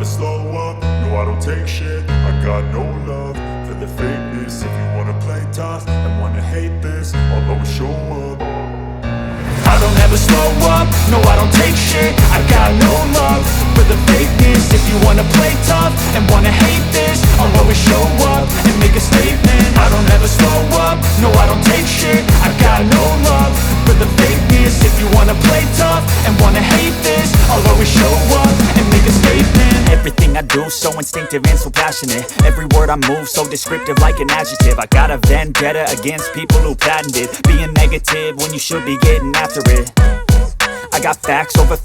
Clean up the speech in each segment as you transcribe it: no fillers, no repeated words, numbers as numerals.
slow up, no I don't take shit. I got no love for the fakeness. If you wanna play tough and wanna hate this, I'll always show up. I don't ever slow up, no I don't take shit. I got no love for the fakeness. If you wanna play tough and wanna hate this, I'll always show up and make a statement. I don't ever slow up, no I don't take shit. I got no love for the fakeness. If you wanna play tough and wanna hate this, I'll always show up and make a statement. Everything I do so instinctive and so passionate. Every word I move so descriptive like an adjective. I got a vendetta against people who patented being negative when you should be getting after it. I got facts over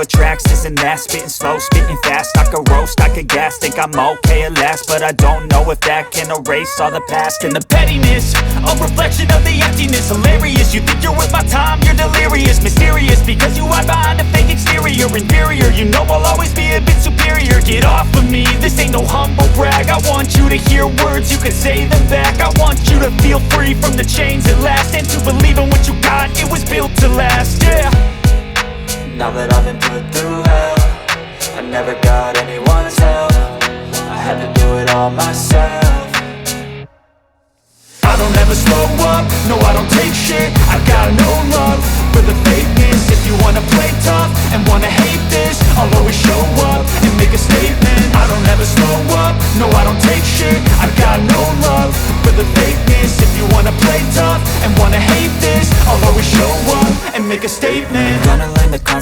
tracks, this and that. Spitting slow, spitting fast, I could roast, I could gas. Think I'm okay at last, but I don't know if that can erase all the past. And the pettiness, a reflection of the emptiness. Hilarious, you think you're worth my time, you're delirious. Mysterious, because you hide behind a fake exterior. Inferior, you know I'll always be a bit superior. Get off of me, this ain't no humble brag. I want you to hear words, you can say them back. I want you to feel free from the chains at last, and to believe in what you got, it was built to last, yeah. Now that I've been put through hell, I never got anyone's help. I had to do it all myself. I don't ever slow up, no I don't take shit. I got no love for the fakeness. If you wanna play tough and wanna hate this, I'll always show up and make a statement. I don't ever slow up, no I don't take shit. I got no love for the fakeness. If you wanna play tough and wanna hate this, I'll always show up and make a statement. Gonna learn the concept